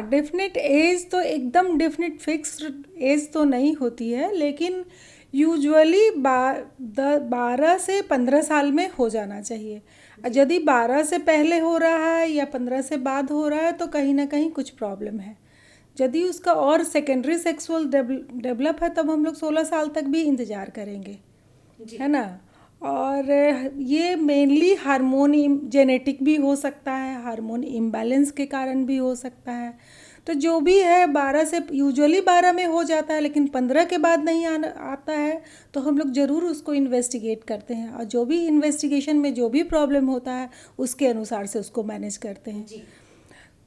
Definite as तो एकदम definite fixed as तो नहीं होती है, लेकिन यूजुअली 12 से 15 साल में हो जाना चाहिए। यदि 12 से पहले हो रहा है या 15 से बाद हो रहा है तो कहीं ना कहीं कुछ प्रॉब्लम है। यदि उसका और सेकेंडरी सेक्सुअल डेवलप है तब हम लोग 16 साल तक भी इंतज़ार करेंगे, है ना। और ये मेनली हार्मोन जेनेटिक भी हो सकता है, हार्मोन इम्बैलेंस के कारण भी हो सकता है। तो जो भी है 12 से यूजुअली 12 में हो जाता है, लेकिन 15 के बाद नहीं आता है तो हम लोग ज़रूर उसको इन्वेस्टिगेट करते हैं, और जो भी इन्वेस्टिगेशन में जो भी प्रॉब्लम होता है उसके अनुसार से उसको मैनेज करते हैं।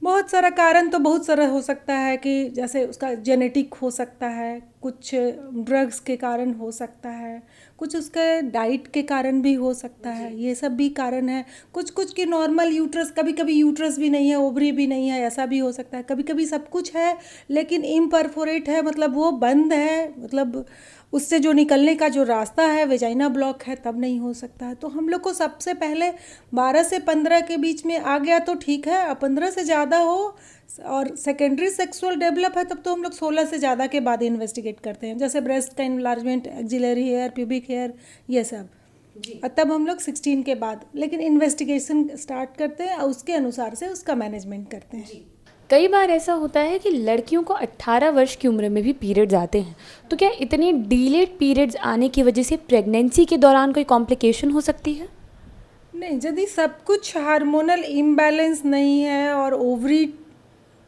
बहुत सारा कारण तो बहुत सारा हो सकता है, कि जैसे उसका जेनेटिक हो सकता है, कुछ ड्रग्स के कारण हो सकता है, कुछ उसके डाइट के कारण भी हो सकता है, ये सब भी कारण है। कुछ कुछ की नॉर्मल यूट्रस, कभी कभी यूट्रस भी नहीं है, ओवरी भी नहीं है, ऐसा भी हो सकता है। कभी कभी सब कुछ है लेकिन इम्परफोरेट है, मतलब वो बंद है, मतलब उससे जो निकलने का जो रास्ता है वेजाइना ब्लॉक है, तब नहीं हो सकता है। तो हम लोग को सबसे पहले 12 से 15 के बीच में आ गया तो ठीक है, अब 15 से ज़्यादा हो और सेकेंडरी सेक्सुअल डेवलप है तब तो हम लोग 16 से ज़्यादा के बाद इन्वेस्टिगेट करते हैं, जैसे ब्रेस्ट का enlargement, axillary hair, pubic hair, ये सब। और तब हम लोग 16 के बाद लेकिन इन्वेस्टिगेशन स्टार्ट करते हैं और उसके अनुसार से उसका मैनेजमेंट करते हैं। कई बार ऐसा होता है कि लड़कियों को 18 वर्ष की उम्र में भी पीरियड्स आते हैं, तो क्या इतने डिलेड पीरियड्स आने की वजह से प्रेगनेंसी के दौरान कोई कॉम्प्लिकेशन हो सकती है? नहीं, यदि सब कुछ हार्मोनल इम्बैलेंस नहीं है और ओवरी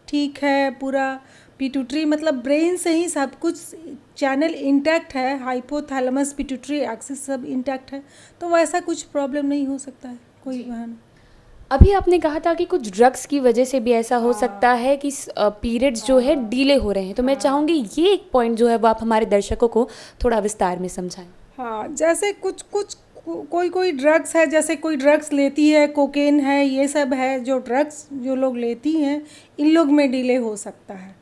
ठीक है, पूरा पिट्यूटरी मतलब ब्रेन से ही सब कुछ चैनल इंटैक्ट है, हाइपोथैलेमस पिट्यूटरी एक्सिस सब इंटैक्ट है, तो वैसा कुछ प्रॉब्लम नहीं हो सकता है, कोई बहाना। अभी आपने कहा था कि कुछ ड्रग्स की वजह से भी ऐसा हो सकता है कि पीरियड्स जो है डिले हो रहे हैं, तो मैं चाहूँगी ये एक पॉइंट जो है वो आप हमारे दर्शकों को थोड़ा विस्तार में समझाएं। हाँ, जैसे कुछ कुछ कोई कोई ड्रग्स है, जैसे कोई ड्रग्स लेती है, कोकेन है, ये सब है जो ड्रग्स जो लोग लेती हैं, इन लोग में डिले हो सकता है,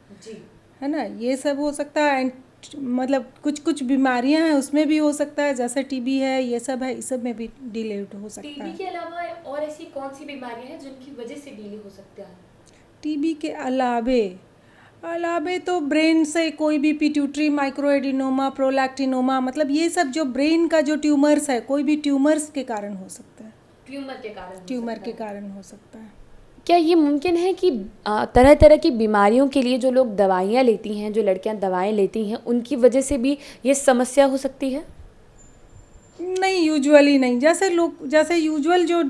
है ना, ये सब हो सकता है। मतलब कुछ कुछ बीमारियां हैं उसमें भी हो सकता है, जैसे टीबी है, ये सब है, इस सब में भी डिले हो सकता है। टीबी के अलावा और ऐसी कौन सी बीमारियां हैं जिनकी वजह से डिले हो सकता है? टीबी के अलावे अलावे तो ब्रेन से कोई भी पिट्यूटरी माइक्रोएडिनोमा, प्रोलैक्टिनोमा, मतलब ये सब जो ब्रेन का जो ट्यूमर्स है, कोई भी ट्यूमर्स के कारण हो सकता है, ट्यूमर के कारण हो सकता है। क्या ये मुमकिन है कि तरह तरह की बीमारियों के लिए जो लोग दवाइयाँ लेती हैं, जो लड़कियां दवाएं लेती हैं, उनकी वजह से भी ये समस्या हो सकती है? नहीं, यूजुअली नहीं। जैसे यूजुअल जो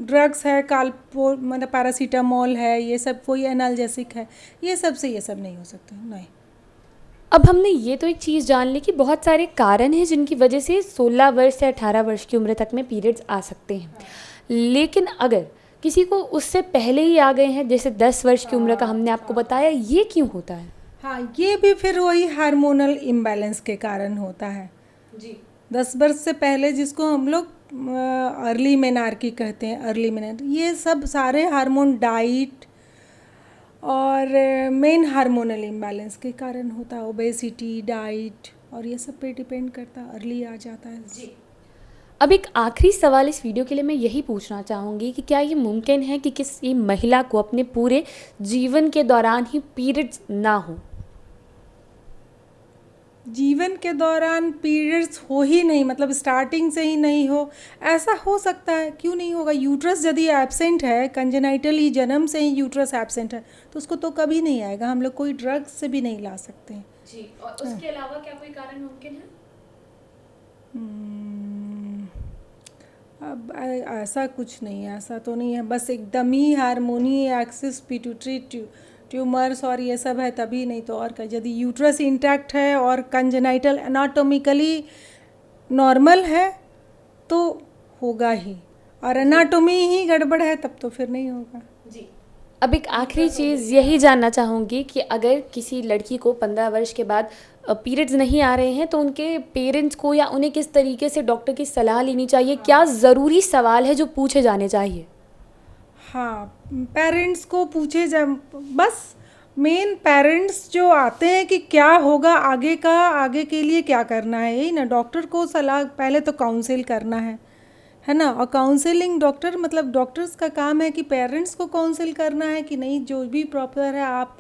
ड्रग्स है, काल्पो मतलब पैरासीटामोल है, ये सब कोई एनाल्जेसिक है, ये सब से ये सब नहीं हो सकता, नहीं। अब हमने ये तो एक चीज़ जान ली कि बहुत सारे कारण हैं जिनकी वजह से 16 वर्ष से 18 वर्ष की उम्र तक में पीरियड्स आ सकते हैं, लेकिन अगर किसी को उससे पहले ही आ गए हैं, जैसे 10 वर्ष की उम्र का हमने आपको बताया, ये क्यों होता है? हाँ, ये भी फिर वही हार्मोनल इम्बैलेंस के कारण होता है। 10 वर्ष से पहले जिसको हम लोग अर्ली मेनार्की कहते हैं, अर्ली मेनार्की, ये सब सारे हार्मोन, डाइट और मेन हार्मोनल इम्बैलेंस के कारण होता है। ओबेसिटी, डाइट और ये सब पे डिपेंड करता है, अर्ली आ जाता है। अब एक आखिरी सवाल इस वीडियो के लिए मैं यही पूछना चाहूँगी कि क्या ये मुमकिन है कि किसी महिला को अपने पूरे जीवन के दौरान ही पीरियड्स ना हो? जीवन के दौरान पीरियड्स हो ही नहीं, मतलब स्टार्टिंग से ही नहीं हो, ऐसा हो सकता है, क्यों नहीं होगा। यूट्रस यदि एब्सेंट है, कंजेनाइटली जन्म से ही यूट्रस एब्सेंट है, तो उसको तो कभी नहीं आएगा, हम लोग कोई ड्रग्स से भी नहीं ला सकते हैं। जी, और उसके अलावा क्या कोई कारण मुमकिन है? अब ऐसा कुछ नहीं है, ऐसा तो नहीं है, बस एकदम ही हार्मोनी एक्सिस पिट्यूटरी ट्यूमर्स और ये सब है तभी, नहीं तो और क्या। यदि यूट्रस इंटैक्ट है और कंजेनाइटल एनाटोमिकली नॉर्मल है तो होगा ही, और एनाटोमी ही गड़बड़ है तब तो फिर नहीं होगा। जी, अब एक आखिरी चीज़ यही जानना चाहूँगी कि अगर किसी लड़की को 15 वर्ष के बाद पीरियड्स नहीं आ रहे हैं तो उनके पेरेंट्स को या उन्हें किस तरीके से डॉक्टर की सलाह लेनी चाहिए? क्या ज़रूरी सवाल है जो पूछे जाने चाहिए? हाँ, पेरेंट्स को पूछे जा, बस मेन पेरेंट्स जो आते हैं कि क्या होगा आगे का, आगे के लिए क्या करना है, यही ना। डॉक्टर को सलाह, पहले तो काउंसिल करना है ना। और काउंसलिंग डॉक्टर, मतलब डॉक्टर्स का काम है कि पेरेंट्स को काउंसिल करना है कि नहीं, जो भी प्रॉपर है आप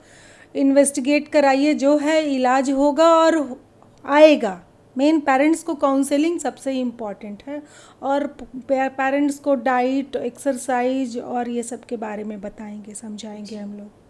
इन्वेस्टिगेट कराइए, जो है इलाज होगा और आएगा। मेन पेरेंट्स को काउंसलिंग सबसे इम्पॉर्टेंट है, और पेरेंट्स को डाइट, एक्सरसाइज और ये सब के बारे में बताएंगे, समझाएंगे हम लोग।